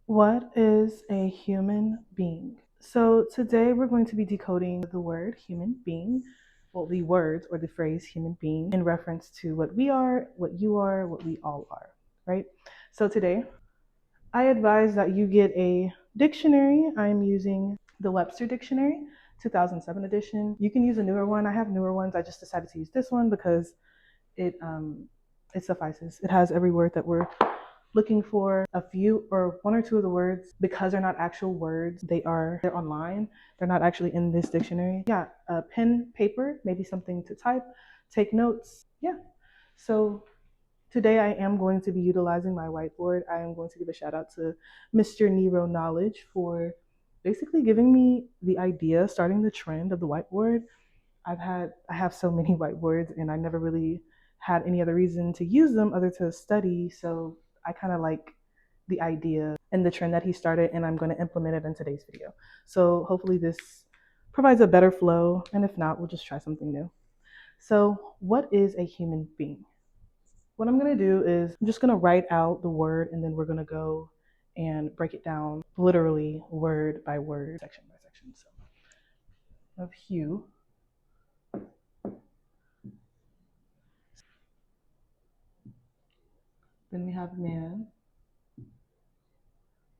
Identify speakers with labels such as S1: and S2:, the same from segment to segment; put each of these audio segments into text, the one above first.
S1: What is a human being? So today we're going to be decoding the word human being, well, the words or the phrase human being in reference to what we are, what you are, what we all are, right? So today I advise that you get a dictionary. I'm using the Webster Dictionary, 2007 edition. You can use a newer one. I have newer ones. I just decided to use this one because it suffices. It has every word that we're looking for. A few or one or two of the words, because they're not actual words, they're online. They're not actually in this dictionary. Yeah, a pen, paper, maybe something to type, take notes. Yeah. So today I am going to be utilizing my whiteboard. I am going to give a shout out to Mr. Nero Knowledge for basically giving me the idea, starting the trend of the whiteboard. I have so many whiteboards and I never really had any other reason to use them other to study. So I kind of like the idea and the trend that he started, and I'm going to implement it in today's video. So hopefully this provides a better flow, and if not, we'll just try something new. So what is a human being? What I'm going to do is I'm just going to write out the word, and then we're going to go and break it down literally word by word, section by section. So of hue. Then we have man,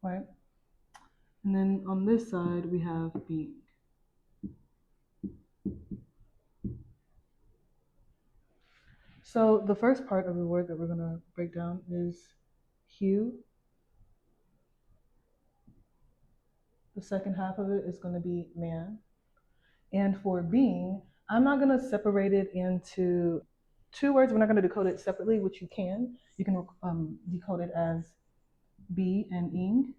S1: right? And then on this side, we have being. So the first part of the word that we're going to break down is hue. The second half of it is going to be man. And for being, I'm not going to separate it into two words. We're not going to decode it separately, which you can. You can decode it as be and ing.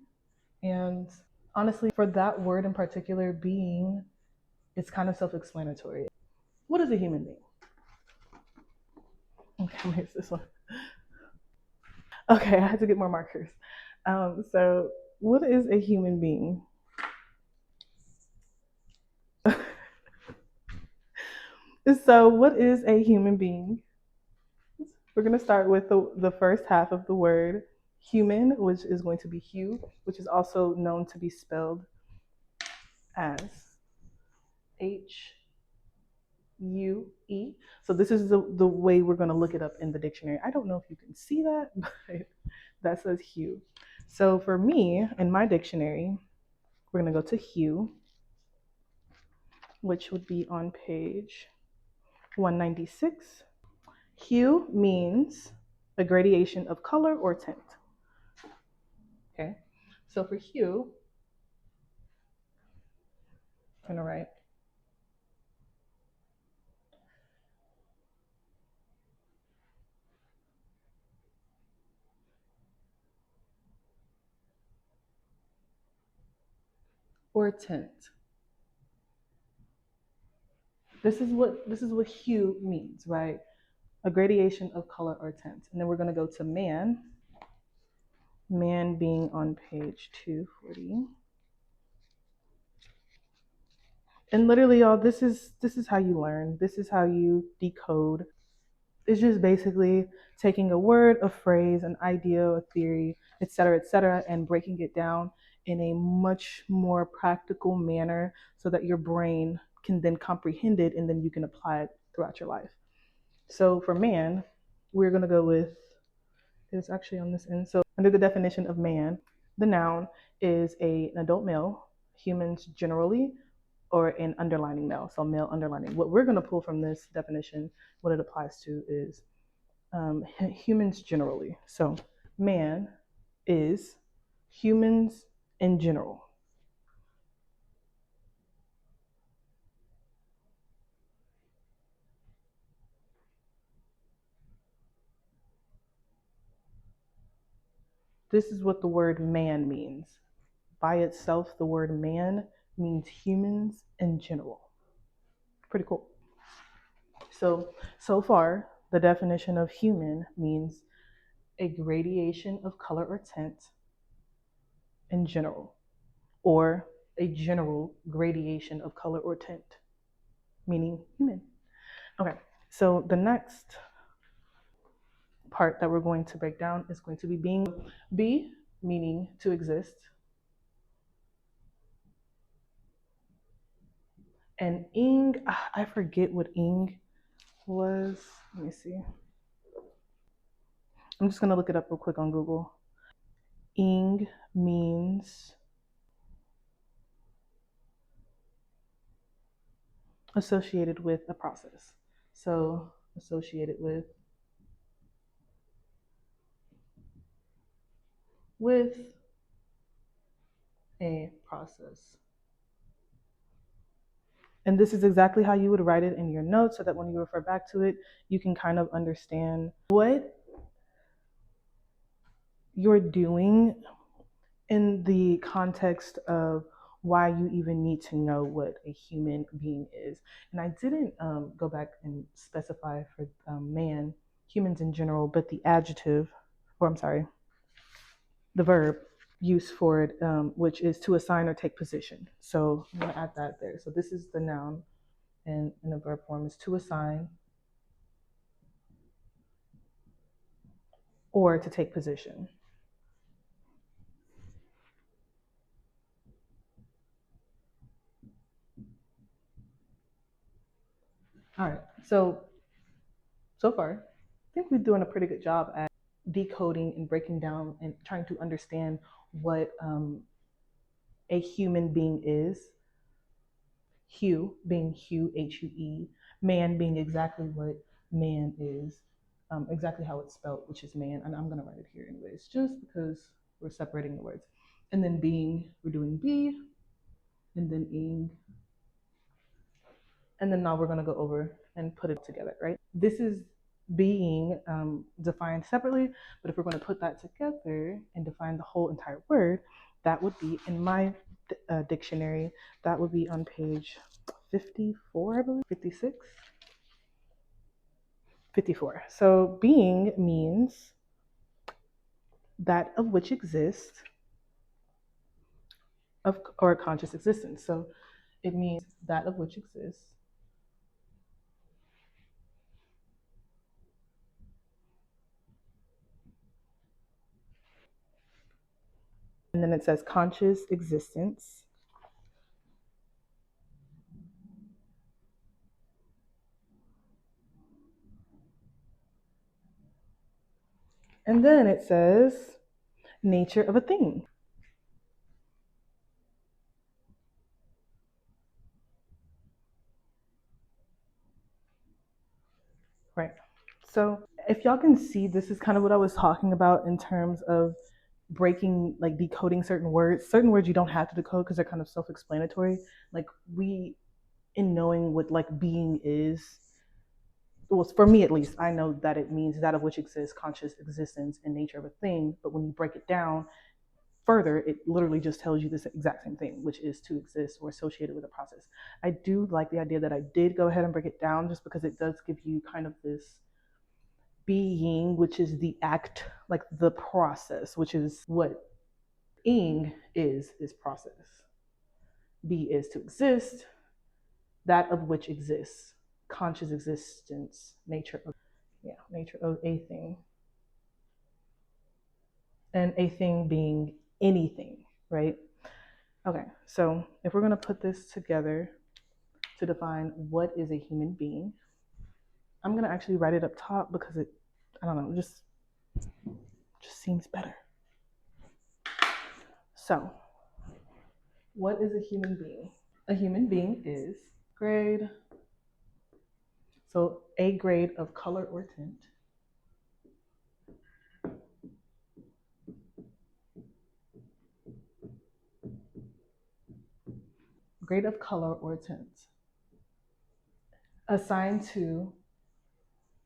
S1: And honestly, for that word in particular, being, it's kind of self-explanatory. What is a human being? Okay, where's this one? Okay, I had to get more markers. So, what is a human being? So, what is a human being? We're going to start with the first half of the word human, which is going to be hue, which is also known to be spelled as Hue. So this is the way we're going to look it up in the dictionary. I don't know if you can see that, but that says hue. So for me, in my dictionary, we're going to go to hue, which would be on page 196. Hue means a gradation of color or tint. Okay, so for hue, I'm going to write or tint. This is what hue means, right? A gradation of color or tint. And then we're going to go to man. Man being on page 240. And literally, y'all, this is how you learn. This is how you decode. It's just basically taking a word, a phrase, an idea, a theory, etc., and breaking it down in a much more practical manner so that your brain can then comprehend it and then you can apply it throughout your life. So for man, we're going to go with, it's actually on this end. So under the definition of man, the noun is an adult male, humans generally, or an underlining male, so male underlining. What we're going to pull from this definition, what it applies to is humans generally. So man is humans in general. This is what the word man means. By itself, the word man means humans in general. Pretty cool. So far, the definition of human means a gradation of color or tint in general, or a general gradation of color or tint, meaning human. Okay, so the next part that we're going to break down is going to be being. Be meaning to exist, and ing, I forget what ing was. Let me see. I'm just gonna look it up real quick on Google. Ing means associated with a process. So associated with a process. And this is exactly how you would write it in your notes so that when you refer back to it, you can kind of understand what you're doing in the context of why you even need to know what a human being is. And I didn't go back and specify for man, humans in general, but the adjective, or I'm sorry, the verb use for it, which is to assign or take position. So I'm going to add that there. So this is the noun, and in the verb form is to assign or to take position. All right. So far, I think we're doing a pretty good job at decoding and breaking down and trying to understand what a human being is. Hue being hue, Hue, man being exactly what man is, exactly how it's spelled, which is man. And I'm going to write it here anyways, just because we're separating the words. And then being, we're doing be, and then ing. And then now we're going to go over and put it together, right? This is being defined separately, but if we're going to put that together and define the whole entire word, that would be in my dictionary, that would be on page 54, I believe, 56, 54. So being means that of which exists of or conscious existence. So it means that of which exists. And then it says conscious existence. And then it says nature of a thing. Right. So if y'all can see, this is kind of what I was talking about in terms of breaking, like decoding certain words. Certain words you don't have to decode because they're kind of self-explanatory. Like we, in knowing what like being is, well, for me at least, I know that it means that of which exists, conscious existence, and nature of a thing. But when you break it down further, it literally just tells you this exact same thing, which is to exist or associated with a process. I do like the idea that I did go ahead and break it down just because it does give you kind of this being, which is the act, like the process, which is what ing is process. Be is to exist, that of which exists, conscious existence, nature of, yeah, nature of a thing. And a thing being anything, right? Okay, so if we're gonna put this together to define what is a human being, I'm gonna actually write it up top because it, I don't know, just seems better. So, what is a human being? A human being is grade, so a grade of color or tint, grade of color or tint, assigned to,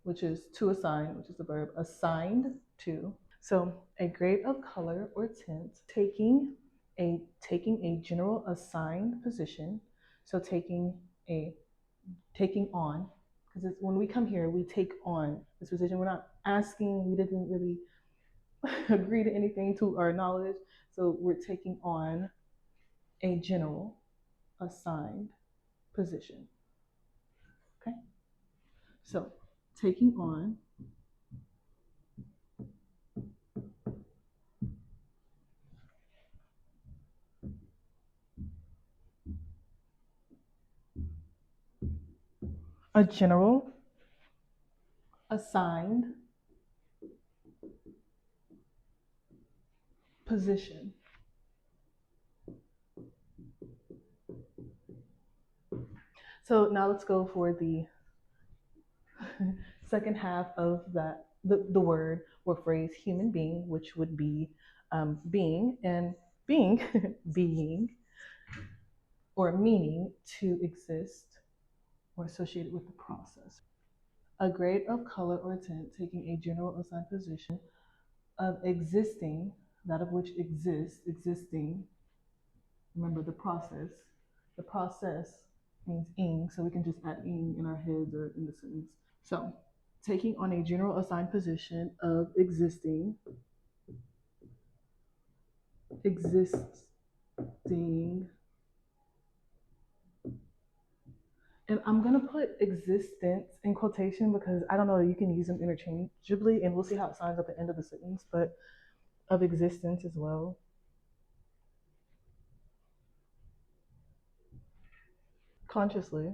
S1: which is to assign, which is the verb, assigned to. So a grade of color or tint, taking a general assigned position. So taking on, because when we come here, we take on this position. We're not asking. We didn't really agree to anything to our knowledge. So we're taking on a general assigned position. Okay. So taking on a general assigned position. So now let's go for the second half of the word or phrase human being, which would be being, and being being or meaning to exist or associated with the process. A grade of color or tint taking a general assigned position of existing, that of which exists, existing. Remember the process. The process means ing, so we can just add ing in our heads or in the sentence. So, taking on a general assigned position of existing, and I'm gonna put existence in quotation because I don't know, you can use them interchangeably, and we'll see how it sounds at the end of the sentence, but of existence as well. Consciously.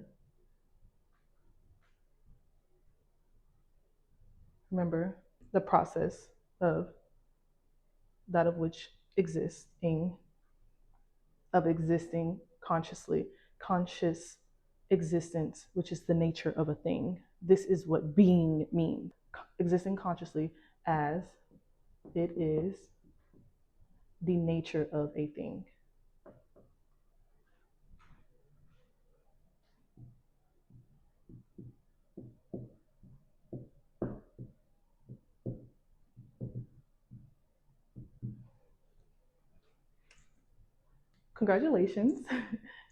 S1: Remember the process of that of which existing, of existing consciously, conscious existence, which is the nature of a thing. This is what being means. Existing consciously as it is the nature of a thing. Congratulations.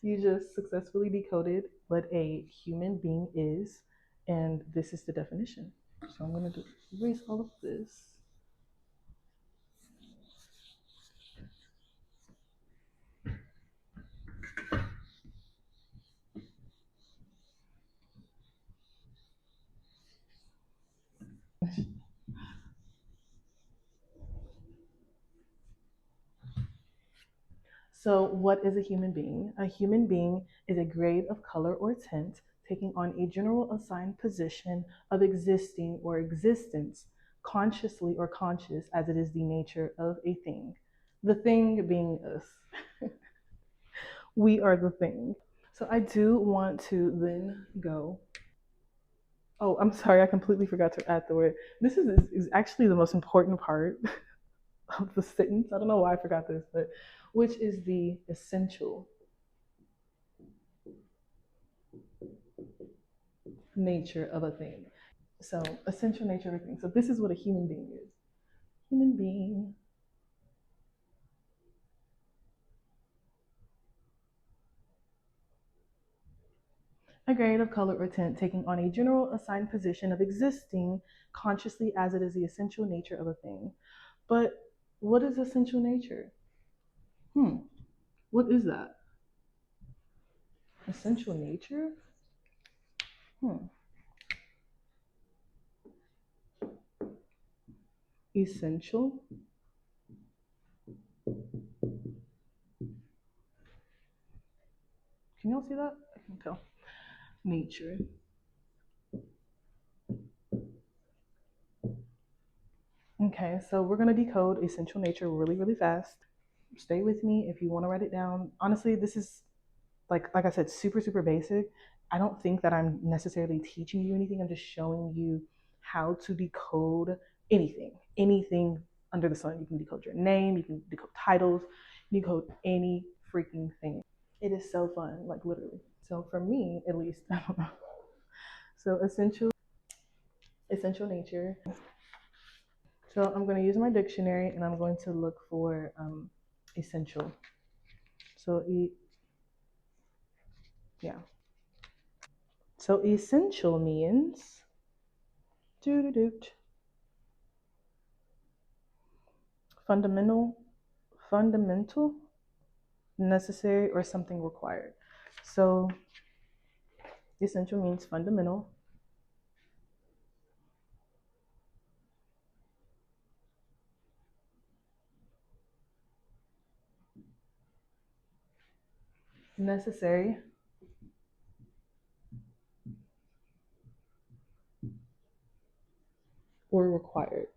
S1: You just successfully decoded what a human being is, and this is the definition. So I'm going to erase all of this. So, what is a human being? A human being is a grade of color or tint taking on a general assigned position of existing or existence, consciously or conscious, as it is the nature of a thing. The thing being us. We are the thing. So, I do want to then go. Oh, I'm sorry, I completely forgot to add the word. This is actually the most important part of the sentence. I don't know why I forgot this, but which is the essential nature of a thing. So, essential nature of a thing. So, this is what a human being is. Human being. A grade of color or tint taking on a general assigned position of existing consciously as it is the essential nature of a thing. But what is essential nature? What is that? Essential nature? Essential. Can y'all see that? I can tell. Nature. Okay, so we're gonna decode essential nature really, really fast. Stay with me if you want to write it down. Honestly, this is like I said, super, super basic. I don't think that I'm necessarily teaching you anything. I'm just showing you how to decode anything under the sun. You can decode your name, you can decode titles, you can decode any freaking thing. It is so fun, like literally. So for me, at least, I don't know. So essential nature. So I'm going to use my dictionary and I'm going to look for essential. So yeah. So essential means fundamental, fundamental, necessary, or something required. So essential means fundamental. Necessary. required.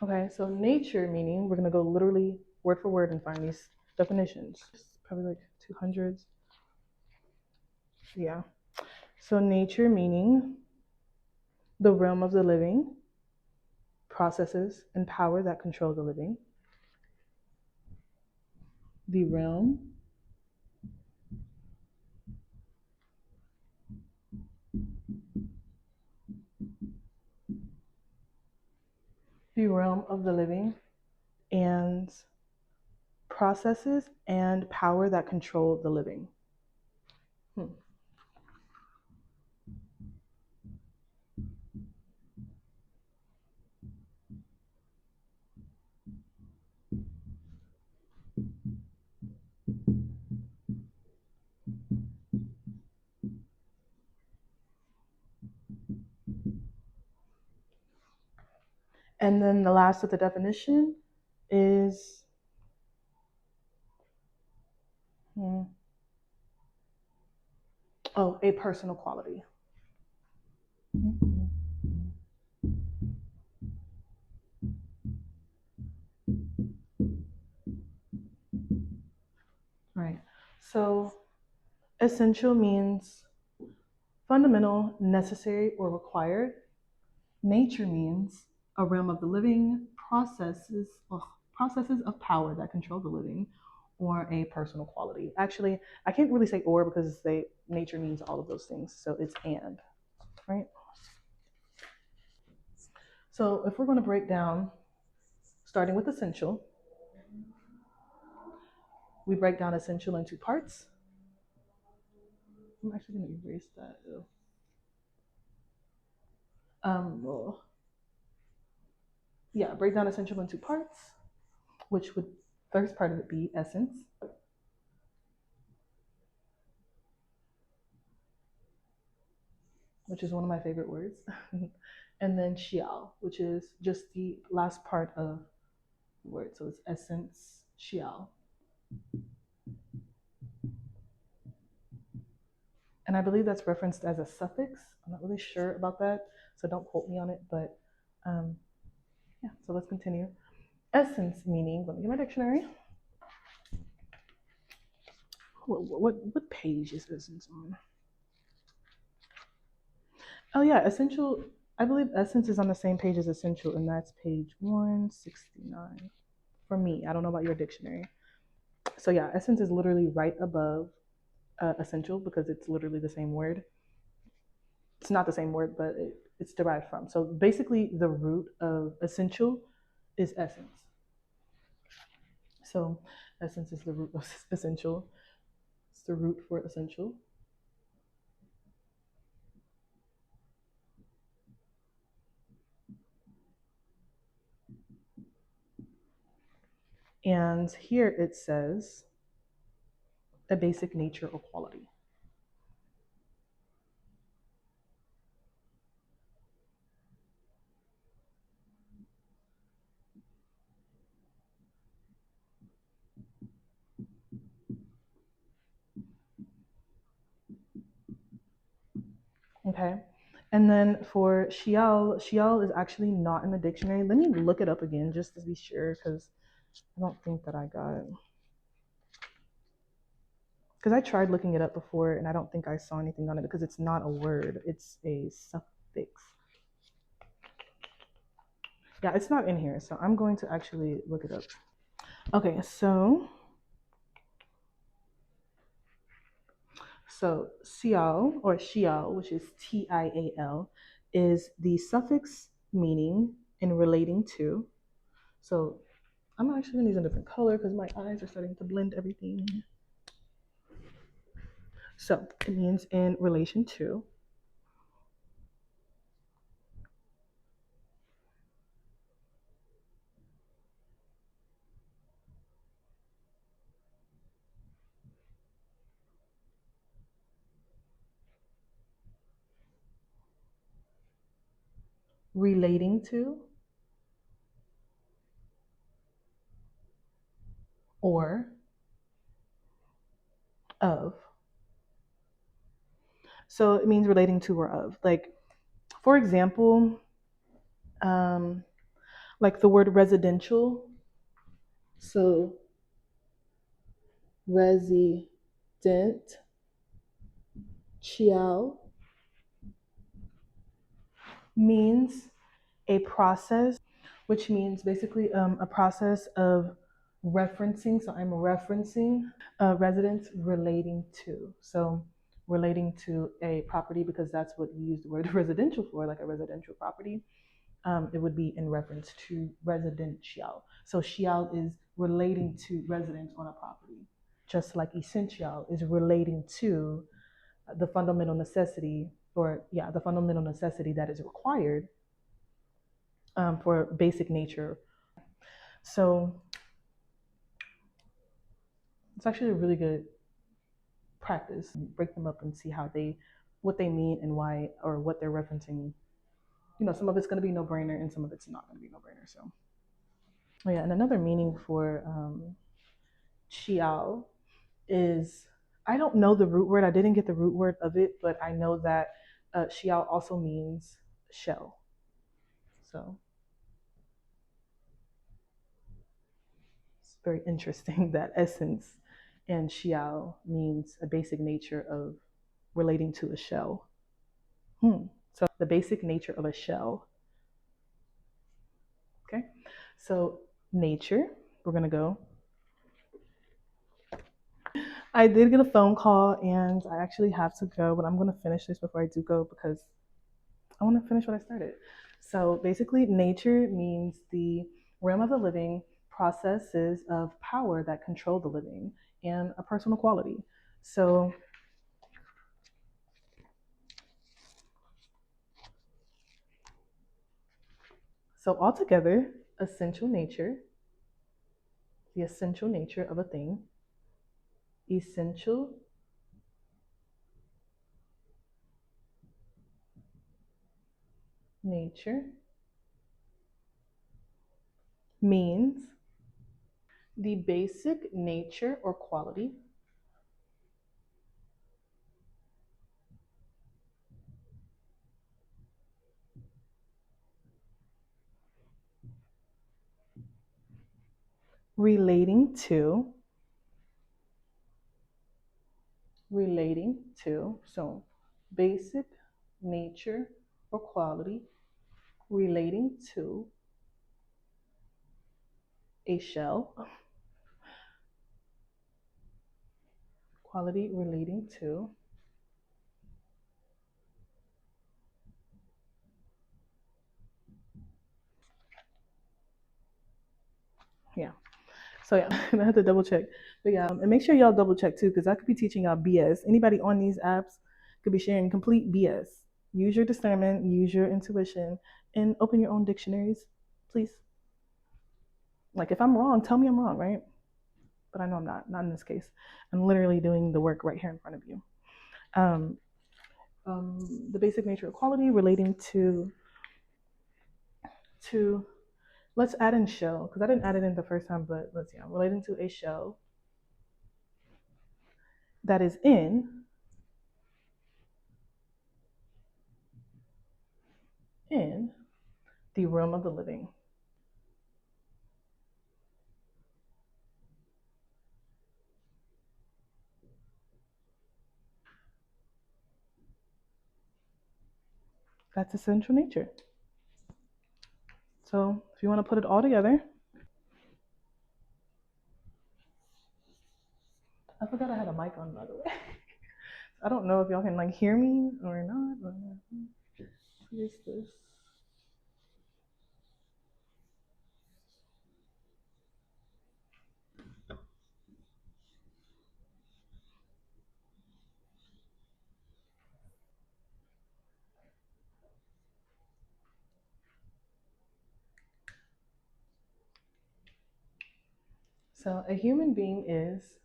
S1: Okay, so nature meaning, we're going to go literally word for word and find these definitions. Probably like 200s. Yeah. So nature meaning the realm of the living, processes and power that control the living. The realm of the living and processes and power that control the living. And then the last of the definition is a personal quality. Right. So essential means fundamental, necessary, or required. Nature means a realm of the living, processes of power that control the living, or a personal quality. Actually, I can't really say or because nature means all of those things. So it's and, right? So if we're going to break down, starting with essential, we break down essential into parts. I'm actually going to erase that. Break down essential into parts, which would first part of it be essence. Which is one of my favorite words. And then xiao, which is just the last part of the word. So it's essence, xiao. And I believe that's referenced as a suffix. I'm not really sure about that, so don't quote me on it. But yeah, so let's continue. Essence meaning, let me get my dictionary. What page is essence on? Oh yeah, essential. I believe essence is on the same page as essential, and that's page 169 for me. I don't know about your dictionary. So yeah, essence is literally right above essential because it's literally the same word. It's not the same word, but it's derived from. So basically, the root of essential is essence. So essence is the root of essential. It's the root for essential. And here it says a basic nature or quality. Okay. And then for Xiao is actually not in the dictionary. Let me look it up again just to be sure because I don't think that I got it. Because I tried looking it up before and I don't think I saw anything on it because it's not a word, it's a suffix. Yeah, it's not in here, so I'm going to actually look it up. Okay, so xiao or xiao, which is Tial, is the suffix meaning in relating to. So I'm actually gonna use a different color because my eyes are starting to blend everything. So it means in relation to. Relating to, or of. So it means relating to or of. Like, for example, um, like the word residential. So residential means a process, which means basically a process of referencing. So I'm referencing residence relating to. So relating to a property, because that's what you use the word residential for, like a residential property. It would be in reference to residential. So shial is relating to residence on a property, just like essential is relating to the fundamental necessity, or yeah, the fundamental necessity that is required for basic nature. So it's actually a really good practice. Break them up and see what they mean and why, or what they're referencing. Some of it's going to be no brainer and some of it's not going to be no brainer. So, oh yeah, and another meaning for chiao is, I don't know the root word. I didn't get the root word of it, but I know that chiao also means shell. So it's very interesting that essence and xiao means a basic nature of relating to a shell. So the basic nature of a shell. Okay. So nature, we're gonna go. I did get a phone call and I actually have to go, but I'm gonna finish this before I do go because I want to finish what I started. So basically, nature means the realm of the living, processes of power that control the living, and a personal quality. So altogether, essential nature, the essential nature of a thing, essential nature means the basic nature or quality relating to so basic nature or quality relating to a shell, quality relating to yeah. So yeah, I had to double check. But yeah, and make sure y'all double check too, because I could be teaching y'all BS. Anybody on these apps could be sharing complete BS. Use your discernment, use your intuition, and open your own dictionaries, please. Like if I'm wrong, tell me I'm wrong, right? But I know I'm not. Not in this case. I'm literally doing the work right here in front of you. Um, the basic nature of quality relating to let's add in shell, because I didn't add it in the first time, but let's see, I'm relating to a shell that is in the realm of the living. That's essential nature. So if you want to put it all together, I forgot I had a mic on, by the way. I don't know if y'all can like hear me or not. What is this? So a human being is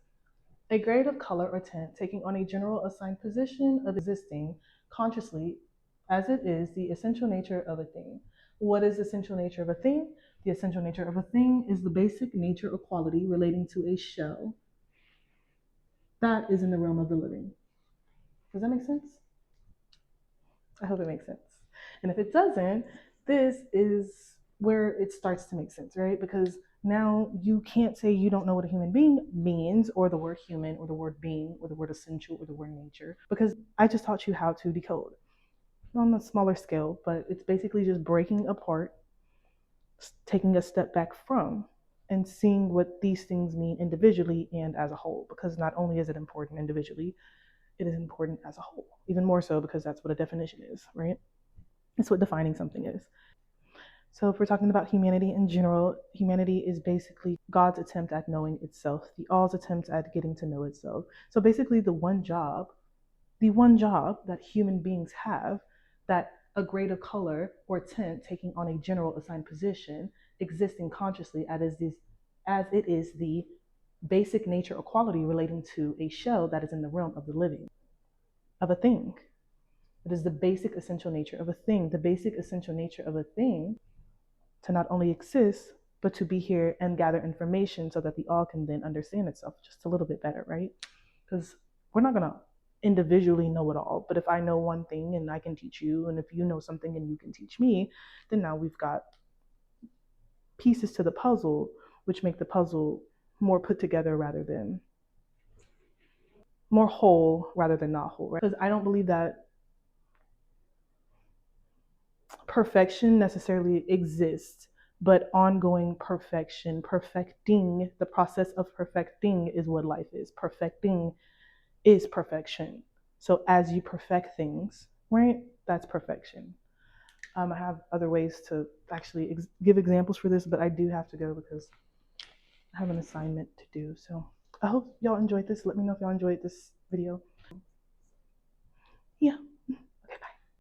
S1: a grade of color or tint taking on a general assigned position of existing consciously as it is the essential nature of a thing. What is the essential nature of a thing? The essential nature of a thing is the basic nature or quality relating to a shell that is in the realm of the living. Does that make sense? I hope it makes sense. And if it doesn't, this is where it starts to make sense, right? Because now you can't say you don't know what a human being means, or the word human, or the word being, or the word essential, or the word nature, because I just taught you how to decode on a smaller scale, but it's basically just breaking apart, taking a step back from, and seeing what these things mean individually and as a whole. Because not only is it important individually, it is important as a whole. Even more so because that's what a definition is, right? It's what defining something is. So, if we're talking about humanity in general, humanity is basically God's attempt at knowing itself, the all's attempt at getting to know itself. So, basically, the one job that human beings have, that a grade of color or tint taking on a general assigned position, existing consciously as it is the basic nature or quality relating to a shell that is in the realm of the living, of a thing. It is the basic essential nature of a thing, the basic essential nature of a thing to not only exist, but to be here and gather information so that the all can then understand itself just a little bit better, right? Because we're not going to individually know it all. But if I know one thing and I can teach you, and if you know something and you can teach me, then now we've got pieces to the puzzle, which make the puzzle more put together rather than more whole rather than not whole, right? Because I don't believe that perfection necessarily exists, but ongoing perfection, perfecting, the process of perfecting is what life is. Perfecting is perfection. So as you perfect things, right, that's perfection. I have other ways to actually give examples for this, but I do have to go because I have an assignment to do. So I hope y'all enjoyed this. Let me know if y'all enjoyed this video. Yeah.